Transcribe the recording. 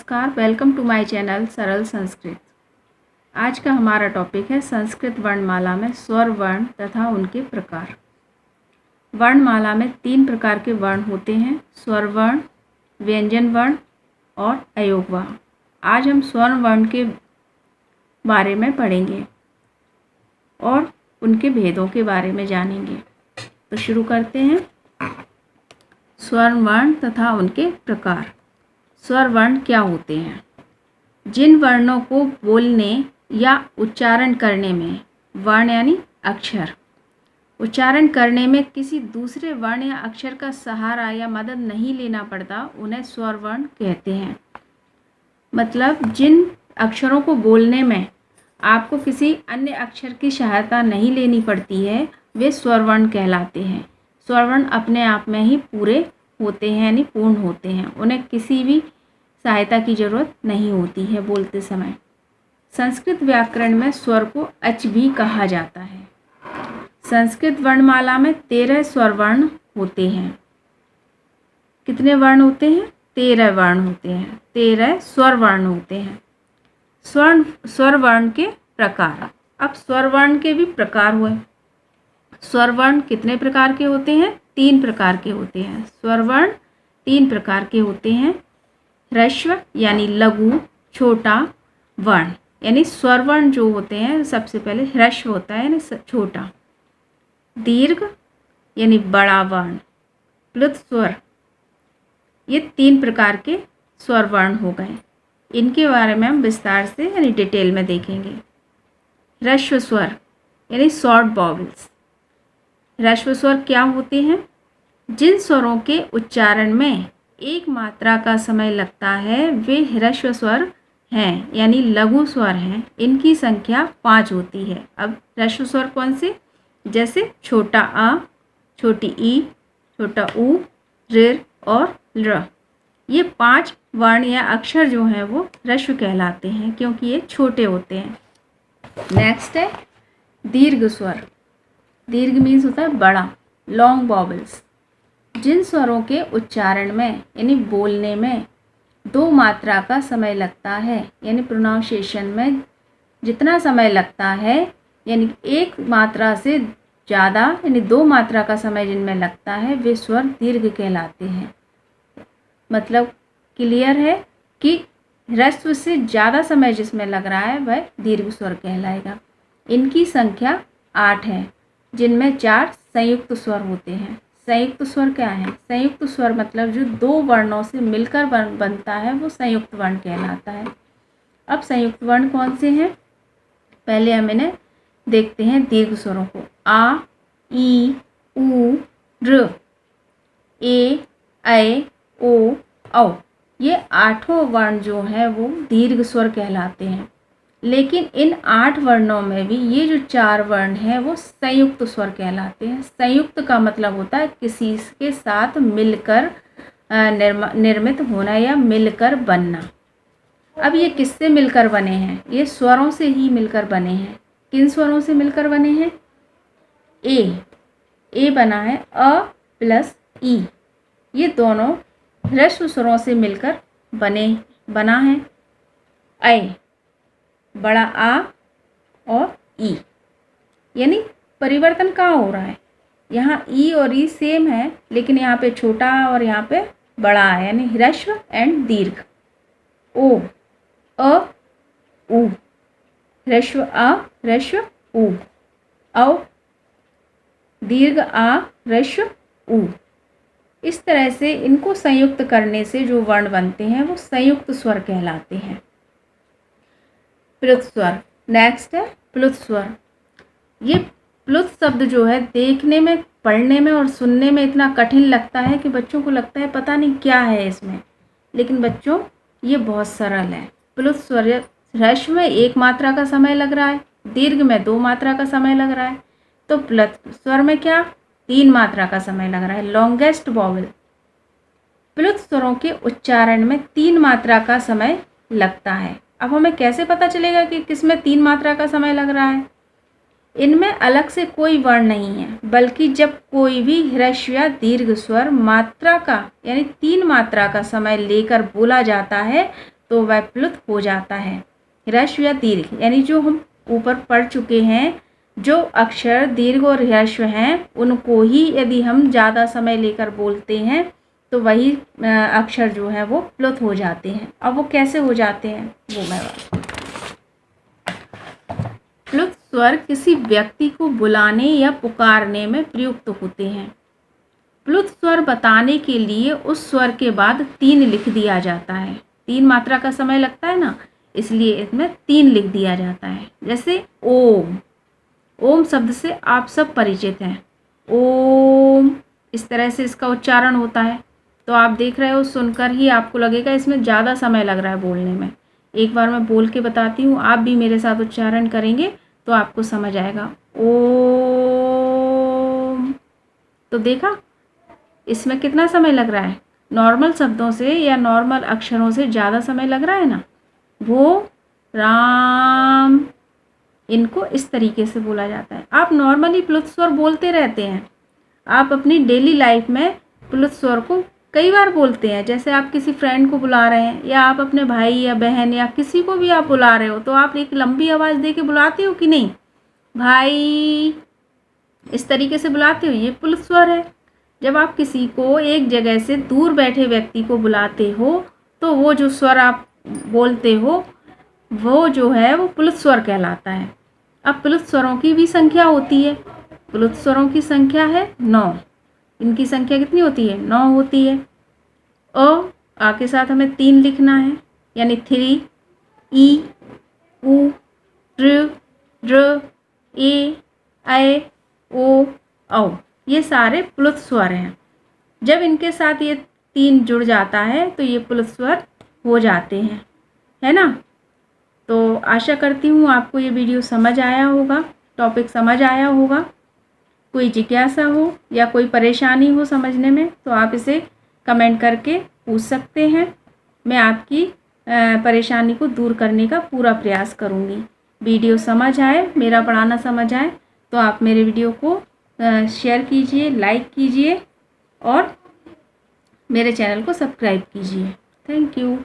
नमस्कार, welcome to my channel सरल संस्कृत। आज का हमारा टॉपिक है संस्कृत वर्णमाला में स्वर वर्ण तथा उनके प्रकार। वर्णमाला में 3 प्रकार के वर्ण होते हैं, स्वर वर्ण, व्यंजन वर्ण और अयोग वर्ण। आज हम स्वर वर्ण के बारे में पढ़ेंगे और उनके भेदों के बारे में जानेंगे। तो शुरू करते हैं। स्वर वर्ण तथा उनके प्रकार। स्वर वर्ण क्या होते हैं? जिन वर्णों को बोलने या उच्चारण करने में, वर्ण यानी अक्षर, उच्चारण करने में किसी दूसरे वर्ण या अक्षर का सहारा या मदद नहीं लेना पड़ता, उन्हें स्वर वर्ण कहते हैं। मतलब जिन अक्षरों को बोलने में आपको किसी अन्य अक्षर की सहायता नहीं लेनी पड़ती है, वे स्वर वर्ण कहलाते हैं। स्वर वर्ण अपने आप में ही पूरे होते हैं यानी पूर्ण होते हैं, उन्हें किसी भी सहायता की जरूरत नहीं होती है बोलते समय। संस्कृत व्याकरण में स्वर को अच भी कहा जाता है। संस्कृत वर्णमाला में 13 स्वर वर्ण होते हैं। कितने वर्ण होते हैं? 13 वर्ण होते हैं। 13 स्वर वर्ण होते हैं। स्वर वर्ण के प्रकार। अब स्वर वर्ण के भी प्रकार हुए। स्वर वर्ण कितने प्रकार के होते हैं? 3 प्रकार के होते हैं। स्वर वर्ण 3 प्रकार के होते हैं। ह्रस्व यानी लघु छोटा वर्ण, यानी स्वर वर्ण जो होते हैं सबसे पहले ह्रस्व होता है यानी छोटा। दीर्घ यानी बड़ा वर्ण। प्लुत स्वर। ये 3 प्रकार के स्वर वर्ण हो गए। इनके बारे में हम विस्तार से यानी डिटेल में देखेंगे। ह्रस्व स्वर यानी शॉर्ट वॉवेल्स। ह्रस्व स्वर क्या होते हैं? जिन स्वरों के उच्चारण में एक मात्रा का समय लगता है वे ह्रस्व स्वर हैं यानी लघु स्वर हैं। इनकी संख्या 5 होती है। अब ह्रस्व स्वर कौन से? जैसे छोटा आ, छोटी ई, छोटा ऊ, ऋ और ल्र। ये 5 वर्ण या अक्षर जो हैं वो ह्रस्व कहलाते हैं क्योंकि ये छोटे होते हैं। नेक्स्ट है दीर्घ स्वर। दीर्घ मीन्स होता है बड़ा, लॉन्ग वॉवेल्स। जिन स्वरों के उच्चारण में यानी बोलने में 2 मात्रा का समय लगता है, यानी प्रोनाउंसिएशन में जितना समय लगता है, यानी 1 मात्रा से ज़्यादा यानी 2 मात्रा का समय जिनमें लगता है, वे स्वर दीर्घ कहलाते हैं। मतलब क्लियर है कि ह्रस्व से ज़्यादा समय जिसमें लग रहा है वह दीर्घ स्वर कहलाएगा। इनकी संख्या 8 है, जिनमें 4 संयुक्त स्वर होते हैं। संयुक्त स्वर क्या है? संयुक्त स्वर मतलब जो 2 वर्णों से मिलकर बनता है वो संयुक्त वर्ण कहलाता है। अब संयुक्त वर्ण कौन से हैं? पहले हम इन्हें देखते हैं दीर्घ स्वरों को। आ, ई, ऊ, ऋ, ए, ऐ, ओ, औ। ये 8 वर्ण जो हैं वो दीर्घ स्वर कहलाते हैं। लेकिन इन 8 वर्णों में भी ये जो 4 वर्ण हैं वो संयुक्त स्वर कहलाते हैं। संयुक्त का मतलब होता है किसी के साथ मिलकर निर्मित होना या मिलकर बनना। अब ये किससे मिलकर बने हैं? ये स्वरों से ही मिलकर बने हैं। किन स्वरों से मिलकर बने हैं? ए बना है अ प्लस ई। ये दोनों ह्रस्व स्वरों से मिलकर बना है। ऐ, बड़ा आ और ई, यानी परिवर्तन कहाँ हो रहा है? यहाँ ई और ई सेम है लेकिन यहाँ पे छोटा और यहाँ पे बड़ा है, यानी ह्रस्व एंड दीर्घ। ओ, अ, उ, ह्रस्व आ, ह्रस्व उ, औ, दीर्घ आ, ह्रस्व उ। इस तरह से इनको संयुक्त करने से जो वर्ण बनते हैं वो संयुक्त स्वर कहलाते हैं। प्लुत स्वर। नेक्स्ट है प्लुत स्वर। ये प्लुत शब्द जो है देखने में, पढ़ने में और सुनने में इतना कठिन लगता है कि बच्चों को लगता है पता नहीं क्या है इसमें, लेकिन बच्चों ये बहुत सरल है। प्लुत स्वर ह्रस्व में 1 मात्रा का समय लग रहा है, दीर्घ में 2 मात्रा का समय लग रहा है, तो प्लुत स्वर में क्या 3 मात्रा का समय लग रहा है, लॉन्गेस्ट वॉवेल। प्लुत स्वरों के उच्चारण में 3 मात्रा का समय लगता है। अब हमें कैसे पता चलेगा कि किसमें 3 मात्रा का समय लग रहा है? इनमें अलग से कोई वर्ण नहीं है, बल्कि जब कोई भी ह्रस्व या दीर्घ स्वर मात्रा का यानी 3 मात्रा का समय लेकर बोला जाता है तो वह प्लुत हो जाता है। ह्रस्व या दीर्घ, यानी जो हम ऊपर पढ़ चुके हैं, जो अक्षर दीर्घ और ह्रस्व हैं उनको ही यदि हम ज़्यादा समय लेकर बोलते हैं तो वही अक्षर जो है वो प्लुत हो जाते हैं। अब वो कैसे हो जाते हैं वो मैं प्लुत स्वर किसी व्यक्ति को बुलाने या पुकारने में प्रयुक्त होते हैं। प्लुत स्वर बताने के लिए उस स्वर के बाद 3 लिख दिया जाता है। 3 मात्रा का समय लगता है ना, इसलिए इसमें 3 लिख दिया जाता है। जैसे ओम, ओम शब्द से आप सब परिचित हैं। ओम, इस तरह से इसका उच्चारण होता है। तो आप देख रहे हो, सुनकर ही आपको लगेगा इसमें ज़्यादा समय लग रहा है बोलने में। एक बार मैं बोल के बताती हूँ, आप भी मेरे साथ उच्चारण करेंगे तो आपको समझ आएगा। ओम, तो देखा इसमें कितना समय लग रहा है। नॉर्मल शब्दों से या नॉर्मल अक्षरों से ज़्यादा समय लग रहा है ना। वो, राम, इनको इस तरीके से बोला जाता है। आप नॉर्मली प्लुत स्वर बोलते रहते हैं, आप अपनी डेली लाइफ में प्लुत स्वर को कई बार बोलते हैं। जैसे आप किसी फ्रेंड को बुला रहे हैं या आप अपने भाई या बहन या किसी को भी आप बुला रहे हो तो आप एक लंबी आवाज़ दे के बुलाते हो कि नहीं, भाई, इस तरीके से बुलाते हो, ये प्लुत स्वर है। जब आप किसी को एक जगह से दूर बैठे व्यक्ति को बुलाते हो तो वो जो स्वर आप बोलते हो वो जो है वो प्लुत स्वर कहलाता है। अब प्लुत स्वरों की भी संख्या होती है। प्लुत स्वरों की संख्या है 9। इनकी संख्या कितनी होती है? 9 होती है। आ के साथ हमें 3 लिखना है, यानी 3, ई, उ, ऋ, ए, ऐ, ओ, औ, ये सारे प्लुत स्वर हैं। जब इनके साथ ये 3 जुड़ जाता है तो ये प्लुत स्वर हो जाते हैं, है ना। तो आशा करती हूँ आपको ये वीडियो समझ आया होगा, टॉपिक समझ आया होगा। कोई जिज्ञासा हो या कोई परेशानी हो समझने में तो आप इसे कमेंट करके पूछ सकते हैं। मैं आपकी परेशानी को दूर करने का पूरा प्रयास करूँगी। वीडियो समझ आए, मेरा पढ़ाना समझ आए तो आप मेरे वीडियो को शेयर कीजिए, लाइक कीजिए और मेरे चैनल को सब्सक्राइब कीजिए। Thank you.